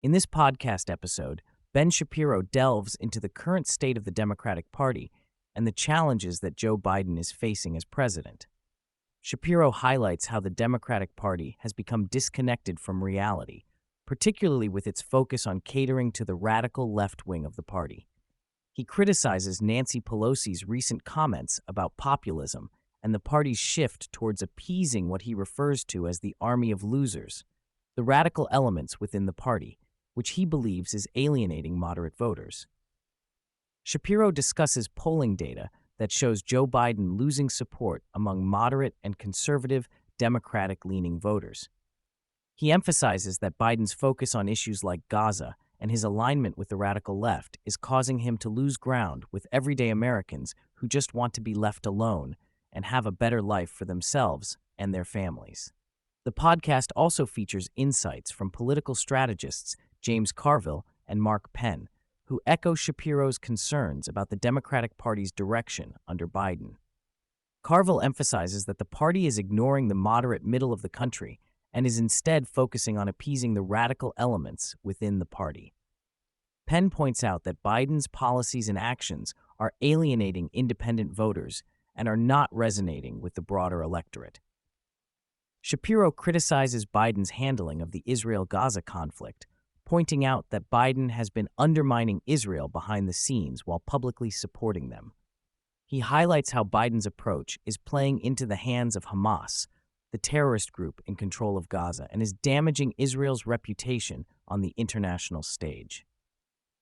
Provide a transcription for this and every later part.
In this podcast episode, Ben Shapiro delves into the current state of the Democratic Party and the challenges that Joe Biden is facing as president. Shapiro highlights how the Democratic Party has become disconnected from reality, particularly with its focus on catering to the radical left wing of the party. He criticizes Nancy Pelosi's recent comments about populism and the party's shift towards appeasing what he refers to as the army of losers, the radical elements within the party, which he believes is alienating moderate voters. Shapiro discusses polling data that shows Joe Biden losing support among moderate and conservative Democratic-leaning voters. He emphasizes that Biden's focus on issues like Gaza and his alignment with the radical left is causing him to lose ground with everyday Americans who just want to be left alone and have a better life for themselves and their families. The podcast also features insights from political strategists James Carville and Mark Penn, who echo Shapiro's concerns about the Democratic Party's direction under Biden. Carville emphasizes that the party is ignoring the moderate middle of the country and is instead focusing on appeasing the radical elements within the party. Penn points out that Biden's policies and actions are alienating independent voters and are not resonating with the broader electorate. Shapiro criticizes Biden's handling of the Israel-Gaza conflict, pointing out that Biden has been undermining Israel behind the scenes while publicly supporting them. He highlights how Biden's approach is playing into the hands of Hamas, the terrorist group in control of Gaza, and is damaging Israel's reputation on the international stage.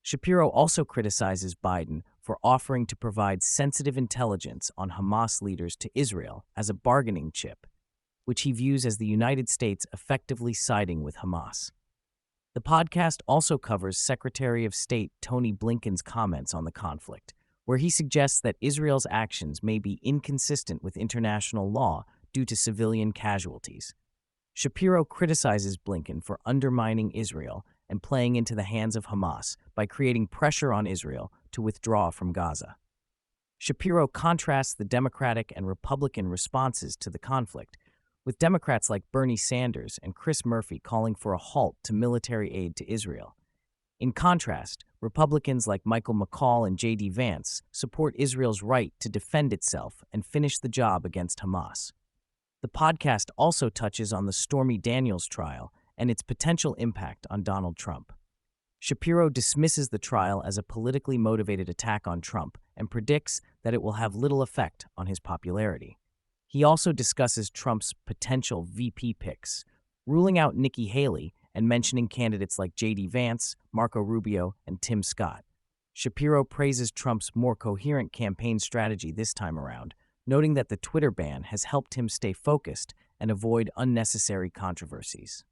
Shapiro also criticizes Biden for offering to provide sensitive intelligence on Hamas leaders to Israel as a bargaining chip, which he views as the United States effectively siding with Hamas. The podcast also covers Secretary of State Tony Blinken's comments on the conflict, where he suggests that Israel's actions may be inconsistent with international law due to civilian casualties. Shapiro criticizes Blinken for undermining Israel and playing into the hands of Hamas by creating pressure on Israel to withdraw from Gaza. Shapiro contrasts the Democratic and Republican responses to the conflict, with Democrats like Bernie Sanders and Chris Murphy calling for a halt to military aid to Israel. In contrast, Republicans like Michael McCaul and J.D. Vance support Israel's right to defend itself and finish the job against Hamas. The podcast also touches on the Stormy Daniels trial and its potential impact on Donald Trump. Shapiro dismisses the trial as a politically motivated attack on Trump and predicts that it will have little effect on his popularity. He also discusses Trump's potential VP picks, ruling out Nikki Haley and mentioning candidates like J.D. Vance, Marco Rubio, and Tim Scott. Shapiro praises Trump's more coherent campaign strategy this time around, noting that the Twitter ban has helped him stay focused and avoid unnecessary controversies.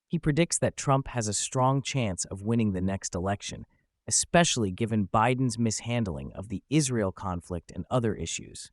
He predicts that Trump has a strong chance of winning the next election, especially given Biden's mishandling of the Israel conflict and other issues.